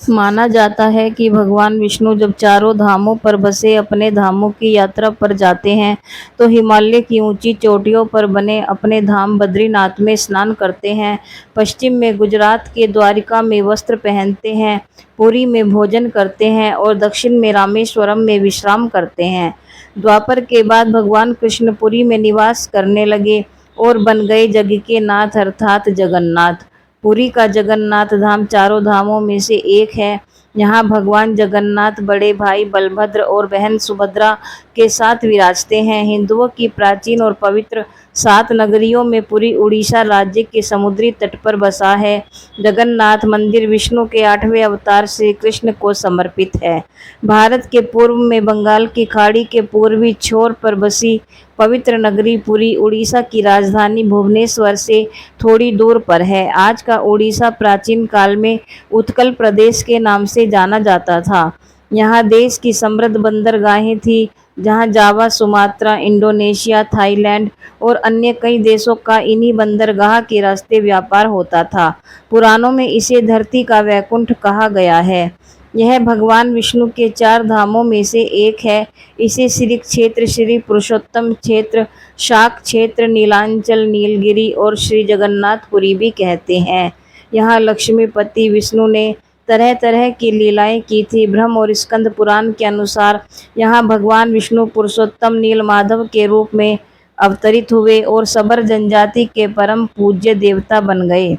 माना जाता है कि भगवान विष्णु जब चारों धामों पर बसे अपने धामों की यात्रा पर जाते हैं तो हिमालय की ऊंची चोटियों पर बने अपने धाम बद्रीनाथ में स्नान करते हैं। पश्चिम में गुजरात के द्वारिका में वस्त्र पहनते हैं, पुरी में भोजन करते हैं और दक्षिण में रामेश्वरम में विश्राम करते हैं। द्वापर के बाद भगवान कृष्ण पुरी में निवास करने लगे और बन गए जग के नाथ अर्थात जगन्नाथ। पुरी का जगन्नाथ धाम चारों धामों में से एक है। यहाँ भगवान जगन्नाथ बड़े भाई बलभद्र और बहन सुभद्रा के साथ विराजते हैं। हिंदुओं की प्राचीन और पवित्र 7 नगरियों में पुरी उड़ीसा राज्य के समुद्री तट पर बसा है। जगन्नाथ मंदिर विष्णु के 8वें अवतार श्री कृष्ण को समर्पित है। भारत के पूर्व में बंगाल की खाड़ी के पूर्वी छोर पर बसी पवित्र नगरी पुरी उड़ीसा की राजधानी भुवनेश्वर से थोड़ी दूर पर है। आज का उड़ीसा प्राचीन काल में उत्कल प्रदेश के नाम से जाना जाता था। यहाँ देश की समृद्ध बंदरगाहें थी, जहाँ जावा, सुमात्रा, इंडोनेशिया, थाईलैंड और अन्य कई देशों का इन्हीं बंदरगाह के रास्ते व्यापार होता था। पुराणों में इसे धरती का वैकुंठ कहा गया है। यह भगवान विष्णु के 4 धामों में से एक है। इसे श्री क्षेत्र, श्री पुरुषोत्तम क्षेत्र, शाक क्षेत्र, नीलांचल, नीलगिरी और श्री जगन्नाथपुरी भी कहते हैं। यहाँ लक्ष्मीपति विष्णु ने तरह तरह की लीलाएं की थी। ब्रह्म और स्कंद पुराण के अनुसार यहाँ भगवान विष्णु पुरुषोत्तम नीलमाधव के रूप में अवतरित हुए और सबर जनजाति के परम पूज्य देवता बन गए।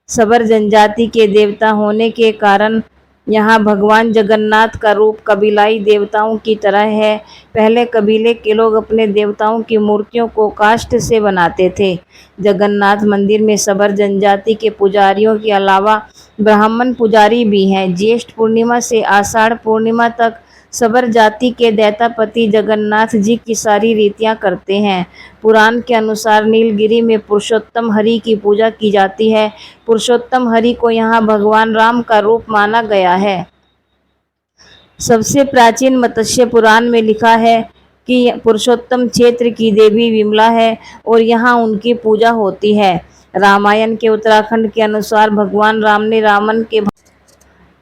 सबर जनजाति के देवता होने के कारण यहाँ भगवान जगन्नाथ का रूप कबीलाई देवताओं की तरह है। पहले कबीले के लोग अपने देवताओं की मूर्तियों को काष्ठ से बनाते थे। जगन्नाथ मंदिर में सबर जनजाति के पुजारियों के अलावा ब्राह्मण पुजारी भी हैं। ज्येष्ठ पूर्णिमा से आषाढ़ पूर्णिमा तक सबर जाति के दैतापति जगन्नाथ जी की सारी रीतियां करते हैं। पुराण के अनुसार नीलगिरी में पुरुषोत्तम हरि की पूजा की जाती है। पुरुषोत्तम हरि को यहाँ भगवान राम का रूप माना गया है। सबसे प्राचीन मत्स्य पुराण में लिखा है कि पुरुषोत्तम क्षेत्र की देवी विमला है और यहाँ उनकी पूजा होती है। रामायण के उत्तराखंड के अनुसार भगवान राम ने रावण के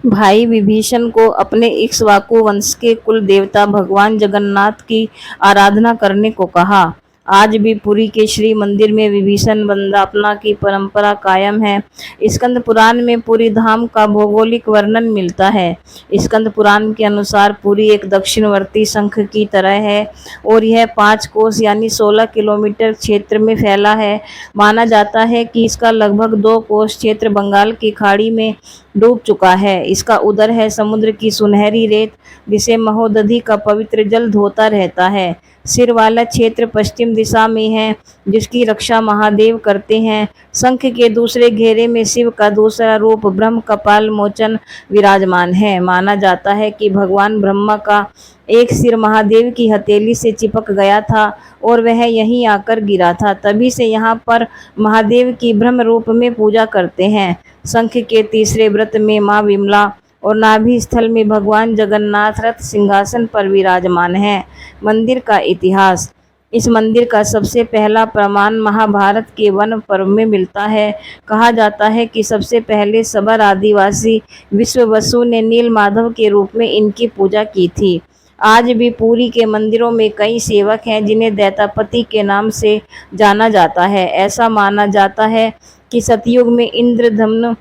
भाई विभीषण को अपने इक्ष्वाकु वंश के कुल देवता भगवान जगन्नाथ की आराधना करने को कहा। आज भी पुरी के श्री मंदिर में विभीषण वंदना की परंपरा कायम है। स्कंद पुराण में पुरी धाम का भौगोलिक वर्णन मिलता है। स्कंद पुराण के अनुसार पुरी एक दक्षिणवर्ती शंख की तरह है और यह 5 कोस यानी 16 किलोमीटर क्षेत्र में फैला है। माना जाता है कि इसका लगभग 2 कोस क्षेत्र बंगाल की खाड़ी में डूब चुका है। इसका उदर है समुद्र की सुनहरी रेत, जिसे महोदधि का पवित्र जल धोता रहता है। सिर वाला क्षेत्र पश्चिम दिशा में है, जिसकी रक्षा महादेव करते हैं। शंख के दूसरे घेरे में शिव का दूसरा रूप ब्रह्म कपाल मोचन विराजमान है। माना जाता है कि भगवान ब्रह्मा का एक सिर महादेव की हथेली से चिपक गया था और वह यहीं आकर गिरा था। तभी से यहाँ पर महादेव की ब्रह्म रूप में पूजा करते हैं। शंख के तीसरे व्रत में माँ विमला और नाभि स्थल में भगवान जगन्नाथ रथ सिंहासन पर विराजमान है। मंदिर का इतिहास। इस मंदिर का सबसे पहला प्रमाण महाभारत के वन पर्व में मिलता है। कहा जाता है कि सबसे पहले सबर आदिवासी विश्ववसु ने नील माधव के रूप में इनकी पूजा की थी। आज भी पुरी के मंदिरों में कई सेवक हैं जिन्हें दैतापति के नाम से जाना जाता है। ऐसा माना जाता है कि सतयुग में इंद्रधुम्न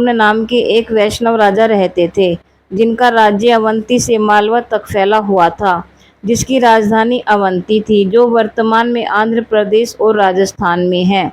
नाम के एक वैष्णव राजा रहते थे, जिनका राज्य अवंती से मालवा तक फैला हुआ था, जिसकी राजधानी अवंती थी, जो वर्तमान में आंध्र प्रदेश और राजस्थान में है।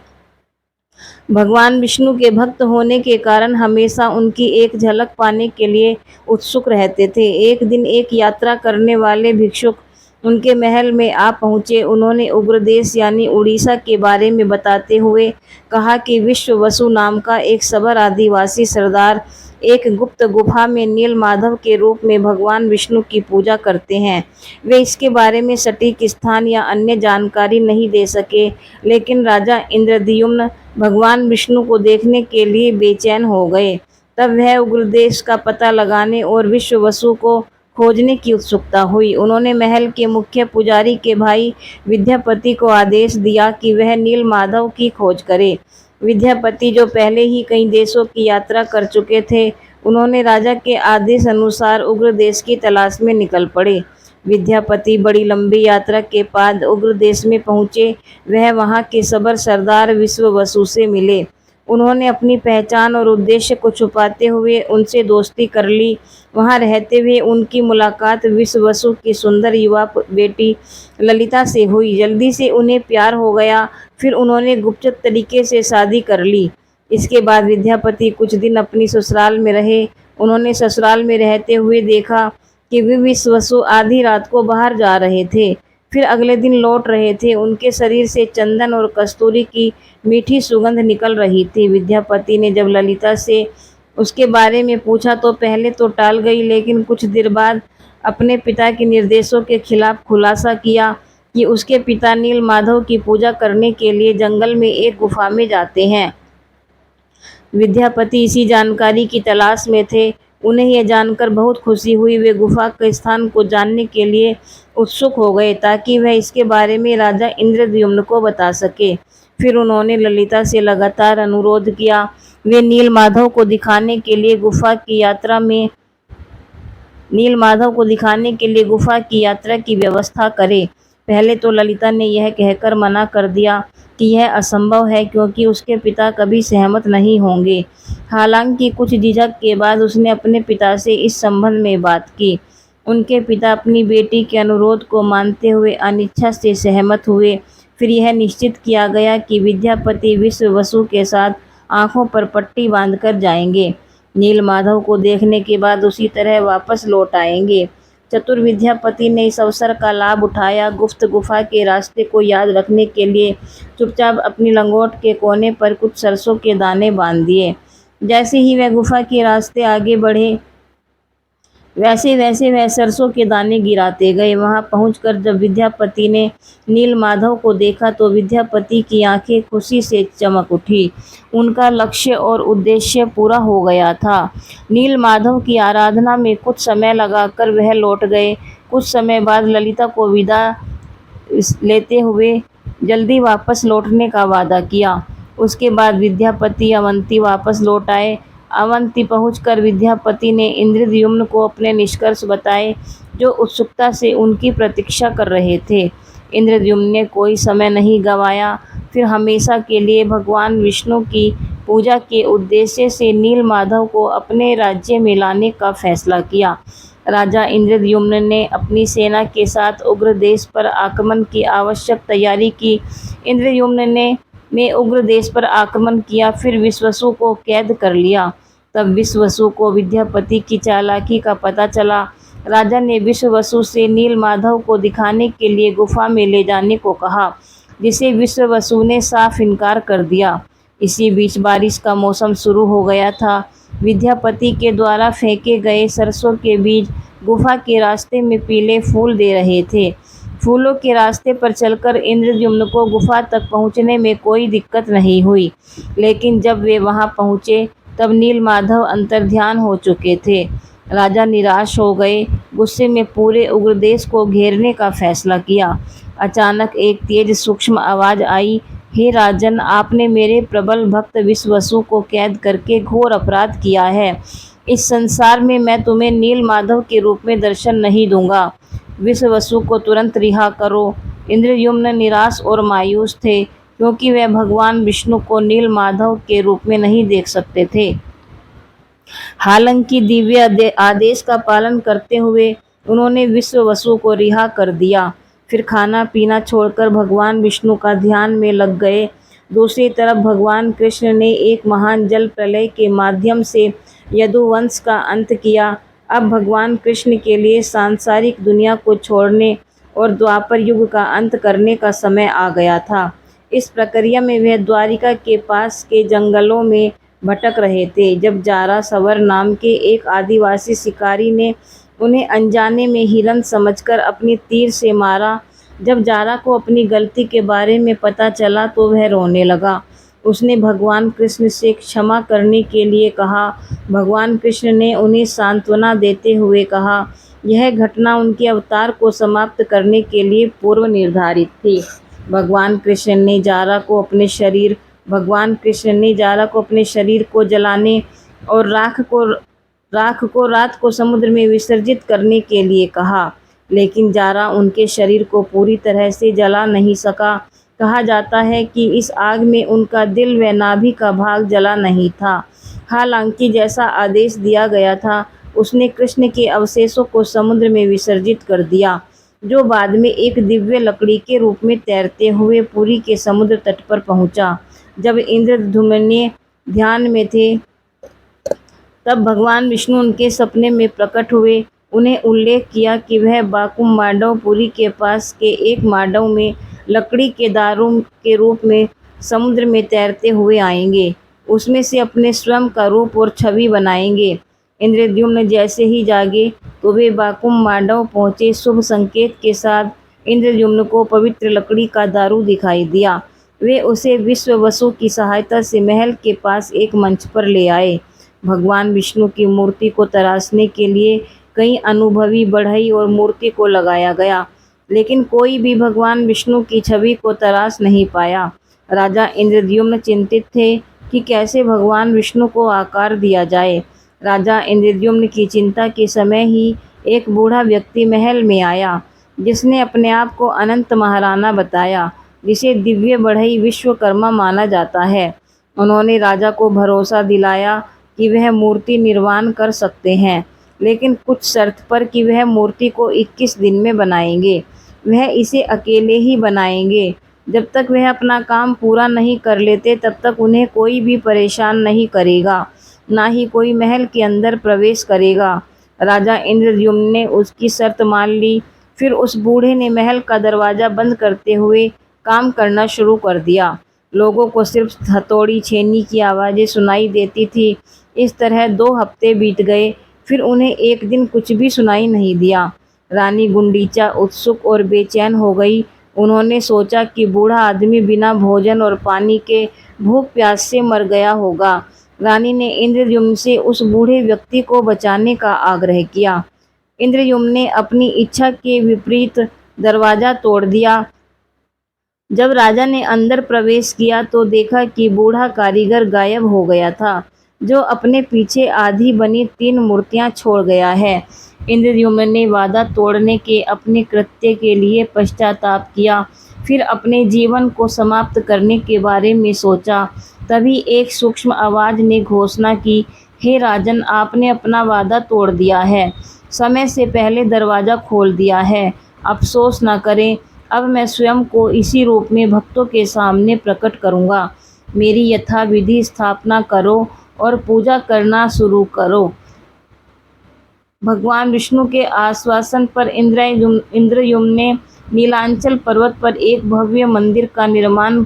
भगवान विष्णु के भक्त होने के कारण हमेशा उनकी एक झलक पाने के लिए उत्सुक रहते थे। एक दिन एक यात्रा करने वाले भिक्षुक उनके महल में आ पहुँचे। उन्होंने उग्रदेश यानी उड़ीसा के बारे में बताते हुए कहा कि विश्ववसु नाम का एक सबर आदिवासी सरदार एक गुप्त गुफा में नील माधव के रूप में भगवान विष्णु की पूजा करते हैं। वे इसके बारे में सटीक स्थान या अन्य जानकारी नहीं दे सके, लेकिन राजा इंद्रद्युम्न भगवान विष्णु को देखने के लिए बेचैन हो गए। तब वह उग्रदेश का पता लगाने और विश्ववसु को खोजने की उत्सुकता हुई। उन्होंने महल के मुख्य पुजारी के भाई विद्यापति को आदेश दिया कि वह नील माधव की खोज करे। विद्यापति, जो पहले ही कई देशों की यात्रा कर चुके थे, उन्होंने राजा के आदेश अनुसार उग्र देश की तलाश में निकल पड़े। विद्यापति बड़ी लंबी यात्रा के बाद उग्र देश में पहुंचे। वह वहां के सबर सरदार विश्ववसु से मिले। उन्होंने अपनी पहचान और उद्देश्य को छुपाते हुए उनसे दोस्ती कर ली। वहां रहते हुए उनकी मुलाकात विश्ववसु की सुंदर युवा बेटी ललिता से हुई। जल्दी से उन्हें प्यार हो गया। फिर उन्होंने गुप्त तरीके से शादी कर ली। इसके बाद विद्यापति कुछ दिन अपनी ससुराल में रहे। उन्होंने ससुराल में रहते हुए देखा कि वे विश्ववसु आधी रात को बाहर जा रहे थे, फिर अगले दिन लौट रहे थे। उनके शरीर से चंदन और कस्तूरी की मीठी सुगंध निकल रही थी। विद्यापति ने जब ललिता से उसके बारे में पूछा तो पहले तो टाल गई, लेकिन कुछ देर बाद अपने पिता के निर्देशों के खिलाफ खुलासा किया कि उसके पिता नील माधव की पूजा करने के लिए जंगल में एक गुफा में जाते हैं। विद्यापति इसी जानकारी की तलाश में थे। उन्हें यह जानकर बहुत खुशी हुई। वे गुफा के स्थान को जानने के लिए उत्सुक हो गए ताकि वह इसके बारे में राजा इंद्रद्युम्न को बता सके। फिर उन्होंने ललिता से लगातार अनुरोध किया वे नील माधव को दिखाने के लिए गुफा की यात्रा की व्यवस्था करे। पहले तो ललिता ने यह कहकर मना कर दिया कि यह असंभव है, क्योंकि उसके पिता कभी सहमत नहीं होंगे। हालांकि कुछ झिझक के बाद उसने अपने पिता से इस संबंध में बात की। उनके पिता अपनी बेटी के अनुरोध को मानते हुए अनिच्छा से सहमत हुए। फिर यह निश्चित किया गया कि विद्यापति विश्ववसु के साथ आंखों पर पट्टी बांधकर जाएंगे। नील माधव को देखने के बाद उसी तरह वापस लौट आएंगे। चतुर विद्यापति ने इस अवसर का लाभ उठाया। गुप्त गुफा के रास्ते को याद रखने के लिए चुपचाप अपनी लंगोट के कोने पर कुछ सरसों के दाने बांध दिए। जैसे ही वह गुफा के रास्ते आगे बढ़े, वैसे वैसे वह सरसों के दाने गिराते गए। वहां पहुंचकर जब विद्यापति ने नील माधव को देखा तो विद्यापति की आंखें खुशी से चमक उठी। उनका लक्ष्य और उद्देश्य पूरा हो गया था। नील माधव की आराधना में कुछ समय लगाकर वह लौट गए। कुछ समय बाद ललिता को विदा लेते हुए जल्दी वापस लौटने का वादा किया। उसके बाद विद्यापति अवंती वापस लौट आए। अवंती पहुंचकर विद्यापति ने इंद्रद्युम्न को अपने निष्कर्ष बताए, जो उत्सुकता से उनकी प्रतीक्षा कर रहे थे। इंद्रद्युम्न ने कोई समय नहीं गंवाया। फिर हमेशा के लिए भगवान विष्णु की पूजा के उद्देश्य से नील माधव को अपने राज्य में लाने का फैसला किया। राजा इंद्रद्युम्न ने अपनी सेना के साथ उग्र देश पर आक्रमण की आवश्यक तैयारी की। इंद्रद्युम्न ने उग्र देश पर आक्रमण किया, फिर विश्ववसु को कैद कर लिया। तब विश्ववसु को विद्यापति की चालाकी का पता चला। राजा ने विश्ववसु से नील माधव को दिखाने के लिए गुफा में ले जाने को कहा, जिसे विश्ववसु ने साफ इनकार कर दिया। इसी बीच बारिश का मौसम शुरू हो गया था। विद्यापति के द्वारा फेंके गए सरसों के बीज गुफा के रास्ते में पीले फूल दे रहे थे। फूलों के रास्ते पर चलकर इंद्रद्युम्न को गुफा तक पहुंचने में कोई दिक्कत नहीं हुई, लेकिन जब वे वहां पहुंचे तब नील माधव अंतर्ध्यान हो चुके थे। राजा निराश हो गए। गुस्से में पूरे उग्र देश को घेरने का फैसला किया। अचानक एक तेज सूक्ष्म आवाज आई, हे राजन, आपने मेरे प्रबल भक्त विश्ववसु को कैद करके घोर अपराध किया है। इस संसार में मैं तुम्हें नील माधव के रूप में दर्शन नहीं दूंगा। विश्ववसु को तुरंत रिहा करो। इंद्रद्युम्न निराश और मायूस थे, क्योंकि वे भगवान विष्णु को नील माधव के रूप में नहीं देख सकते थे। हालांकि दिव्य आदेश का पालन करते हुए उन्होंने विश्ववसु को रिहा कर दिया। फिर खाना पीना छोड़कर भगवान विष्णु का ध्यान में लग गए। दूसरी तरफ भगवान कृष्ण ने एक महान जल प्रलय के माध्यम से यदुवंश का अंत किया। अब भगवान कृष्ण के लिए सांसारिक दुनिया को छोड़ने और द्वापर युग का अंत करने का समय आ गया था। इस प्रक्रिया में वह द्वारिका के पास के जंगलों में भटक रहे थे, जब जारा सवर नाम के एक आदिवासी शिकारी ने उन्हें अनजाने में हिरन समझकर अपनी तीर से मारा। जब जारा को अपनी गलती के बारे में पता चला तो वह रोने लगा। उसने भगवान कृष्ण से क्षमा करने के लिए कहा। भगवान कृष्ण ने उन्हें सांत्वना देते हुए कहा, यह घटना उनके अवतार को समाप्त करने के लिए पूर्व निर्धारित थी। भगवान कृष्ण ने जारा को अपने शरीर को जलाने और राख को राख को रात को समुद्र में विसर्जित करने के लिए कहा, लेकिन जारा उनके शरीर को पूरी तरह से जला नहीं सका। कहा जाता है कि इस आग में उनका दिल व नाभि का भाग जला नहीं था। हालांकि जैसा आदेश दिया गया था, उसने कृष्ण के अवशेषों को समुद्र में विसर्जित कर दिया, जो बाद में एक दिव्य लकड़ी के रूप में तैरते हुए पुरी के समुद्र तट पर पहुंचा। जब इंद्रद्युम्न ध्यान में थे, तब भगवान विष्णु उनके सपने में प्रकट हुए। उन्हें उल्लेख किया कि वह बाकुम मांडव पुरी के पास के एक मांडव में लकड़ी के दारों के रूप में समुद्र में तैरते हुए आएंगे। उसमें से अपने स्वयं का रूप और छवि बनाएंगे। इंद्रद्युम्न जैसे ही जागे तो वे बाकुम मांडव पहुंचे। शुभ संकेत के साथ इंद्रद्युम्न को पवित्र लकड़ी का दारू दिखाई दिया। वे उसे विश्ववसु की सहायता से महल के पास एक मंच पर ले आए। भगवान विष्णु की मूर्ति को तराशने के लिए कई अनुभवी बढ़ई और मूर्ति को लगाया गया, लेकिन कोई भी भगवान विष्णु की छवि को तराश नहीं पाया। राजा इंद्रद्युम्न चिंतित थे कि कैसे भगवान विष्णु को आकार दिया जाए। राजा इंद्रद्युम्न की चिंता के समय ही एक बूढ़ा व्यक्ति महल में आया, जिसने अपने आप को अनंत महाराणा बताया, जिसे दिव्य बढ़ई विश्वकर्मा माना जाता है। उन्होंने राजा को भरोसा दिलाया कि वह मूर्ति निर्माण कर सकते हैं, लेकिन कुछ शर्त पर कि वह मूर्ति को 21 दिन में बनाएंगे। वह इसे अकेले ही बनाएंगे। जब तक वह अपना काम पूरा नहीं कर लेते, तब तक उन्हें कोई भी परेशान नहीं करेगा, ना ही कोई महल के अंदर प्रवेश करेगा। राजा इंद्रद्युम्न ने उसकी शर्त मान ली। फिर उस बूढ़े ने महल का दरवाज़ा बंद करते हुए काम करना शुरू कर दिया। लोगों को सिर्फ हथौड़ी छेनी की आवाज़ें सुनाई देती थी। इस तरह 2 हफ्ते बीत गए। फिर उन्हें एक दिन कुछ भी सुनाई नहीं दिया। रानी गुंडीचा उत्सुक और बेचैन हो गई। उन्होंने सोचा कि बूढ़ा आदमी बिना भोजन और पानी के भूख प्यास से मर गया होगा। रानी ने इंद्रद्युम्न से उस बूढ़े व्यक्ति को बचाने का आग्रह किया। इंद्रद्युम्न ने अपनी इच्छा के विपरीत दरवाज़ा तोड़ दिया। जब राजा ने अंदर प्रवेश किया तो देखा कि बूढ़ा कारीगर गायब हो गया था, जो अपने पीछे आधी बनी 3 मूर्तियां छोड़ गया है। इंद्रद्युम्न ने वादा तोड़ने के अपने कृत्य के लिए पश्चाताप किया। फिर अपने जीवन को समाप्त करने के बारे में सोचा। तभी एक सूक्ष्म आवाज़ ने घोषणा की, हे राजन, आपने अपना वादा तोड़ दिया है, समय से पहले दरवाज़ा खोल दिया है। अफसोस न करें, अब मैं स्वयं को इसी रूप में भक्तों के सामने प्रकट करूँगा। मेरी यथाविधि स्थापना करो और पूजा करना शुरू करो। भगवान विष्णु के आश्वासन पर इंद्रद्युम्न ने नीलांचल पर्वत पर एक भव्य मंदिर का निर्माण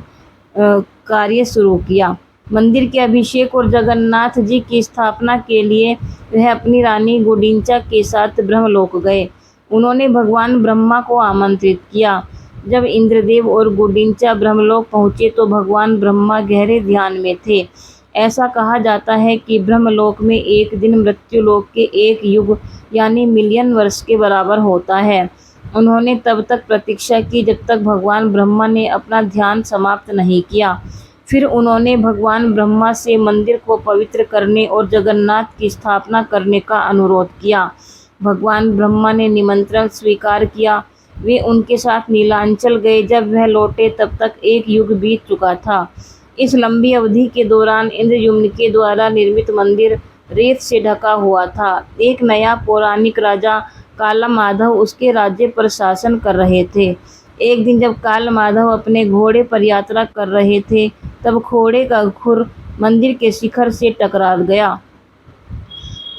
कार्य शुरू किया। मंदिर के अभिषेक और जगन्नाथ जी की स्थापना के लिए वह अपनी रानी गुंडीचा के साथ ब्रह्मलोक गए। उन्होंने भगवान ब्रह्मा को आमंत्रित किया। जब इंद्रदेव और गुंडीचा ब्रह्मलोक पहुँचे तो भगवान ब्रह्मा गहरे ध्यान में थे। ऐसा कहा जाता है कि ब्रह्मलोक में एक दिन मृत्युलोक के 1 युग यानी मिलियन वर्ष के बराबर होता है। उन्होंने तब तक प्रतीक्षा की जब तक भगवान ब्रह्मा ने अपना ध्यान समाप्त नहीं किया। फिर उन्होंने भगवान ब्रह्मा से मंदिर को पवित्र करने और जगन्नाथ की स्थापना करने का अनुरोध किया। भगवान ब्रह्मा ने निमंत्रण स्वीकार किया। वे उनके साथ नीलांचल गए। जब वह लौटे तब तक 1 युग बीत चुका था। इस लंबी अवधि के दौरान इंद्रद्युम्न के द्वारा निर्मित मंदिर रेत से ढका हुआ था। एक नया पौराणिक राजा काला माधव उसके राज्य पर शासन कर रहे थे। एक दिन जब काला माधव अपने घोड़े पर यात्रा कर रहे थे, तब घोड़े का खुर मंदिर के शिखर से टकरा गया।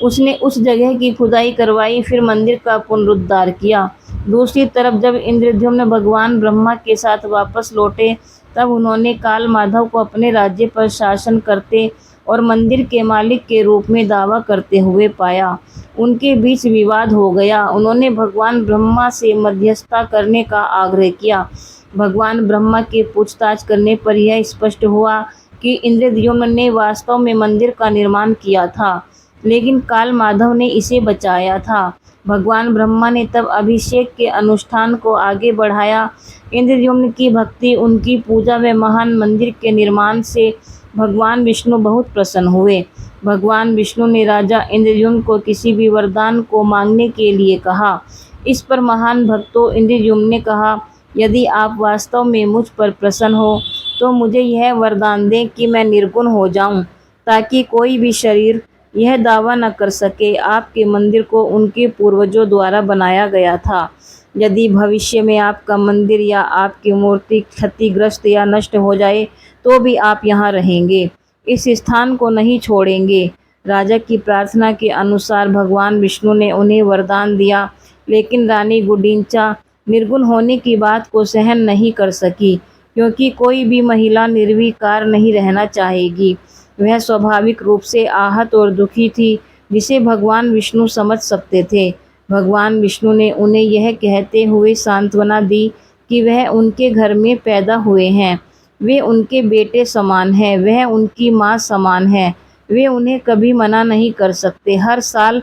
उसने उस जगह की खुदाई करवाई, फिर मंदिर का पुनरुद्धार किया। दूसरी तरफ जब इंद्रद्युम्न भगवान ब्रह्मा के साथ वापस लौटे, तब उन्होंने काल माधव को अपने राज्य पर शासन करते और मंदिर के मालिक के रूप में दावा करते हुए पाया। उनके बीच विवाद हो गया। उन्होंने भगवान ब्रह्मा से मध्यस्थता करने का आग्रह किया। भगवान ब्रह्मा के पूछताछ करने पर यह स्पष्ट हुआ कि इंद्रद्युम्न ने वास्तव में मंदिर का निर्माण किया था, लेकिन काल माधव ने इसे बचाया था। भगवान ब्रह्मा ने तब अभिषेक के अनुष्ठान को आगे बढ़ाया। इंद्रद्युम्न की भक्ति, उनकी पूजा व महान मंदिर के निर्माण से भगवान विष्णु बहुत प्रसन्न हुए। भगवान विष्णु ने राजा इंद्रद्युम्न को किसी भी वरदान को मांगने के लिए कहा। इस पर महान भक्तों इंद्रद्युम्न ने कहा, यदि आप वास्तव में मुझ पर प्रसन्न हो तो मुझे यह वरदान दें कि मैं निर्गुण हो जाऊं, ताकि कोई भी शरीर यह दावा न कर सके आपके मंदिर को उनके पूर्वजों द्वारा बनाया गया था। यदि भविष्य में आपका मंदिर या आपकी मूर्ति क्षतिग्रस्त या नष्ट हो जाए तो भी आप यहाँ रहेंगे, इस स्थान को नहीं छोड़ेंगे। राजा की प्रार्थना के अनुसार भगवान विष्णु ने उन्हें वरदान दिया, लेकिन रानी गुंडीचा निर्गुण होने की बात को सहन नहीं कर सकी, क्योंकि कोई भी महिला निर्विकार नहीं रहना चाहेगी। वह स्वाभाविक रूप से आहत और दुखी थी, जिसे भगवान विष्णु समझ सकते थे। भगवान विष्णु ने उन्हें यह कहते हुए सांत्वना दी कि वह उनके घर में पैदा हुए हैं, वे उनके बेटे समान हैं, वह उनकी माँ समान है, वे उन्हें कभी मना नहीं कर सकते। हर साल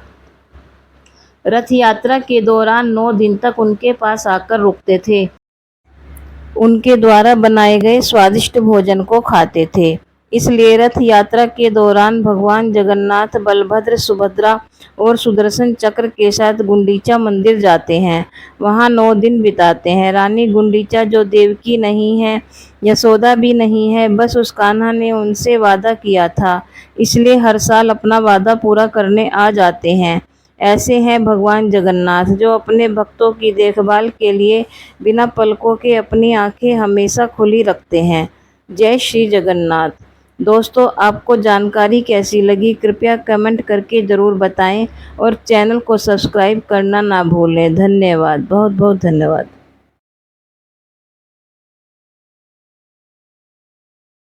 रथ यात्रा के दौरान 9 दिन तक उनके पास आकर रुकते थे, उनके द्वारा बनाए गए स्वादिष्ट भोजन को खाते थे। इसलिए रथ यात्रा के दौरान भगवान जगन्नाथ बलभद्र, सुभद्रा और सुदर्शन चक्र के साथ गुंडीचा मंदिर जाते हैं, वहां 9 दिन बिताते हैं। रानी गुंडीचा जो देवकी नहीं है, यशोदा भी नहीं है, बस उस कान्हा ने उनसे वादा किया था, इसलिए हर साल अपना वादा पूरा करने आ जाते हैं। ऐसे हैं भगवान जगन्नाथ, जो अपने भक्तों की देखभाल के लिए बिना पलकों के अपनी आंखें हमेशा खुली रखते हैं। जय श्री जगन्नाथ। दोस्तों, आपको जानकारी कैसी लगी कृपया कमेंट करके ज़रूर बताएं और चैनल को सब्सक्राइब करना ना भूलें। धन्यवाद, बहुत बहुत धन्यवाद।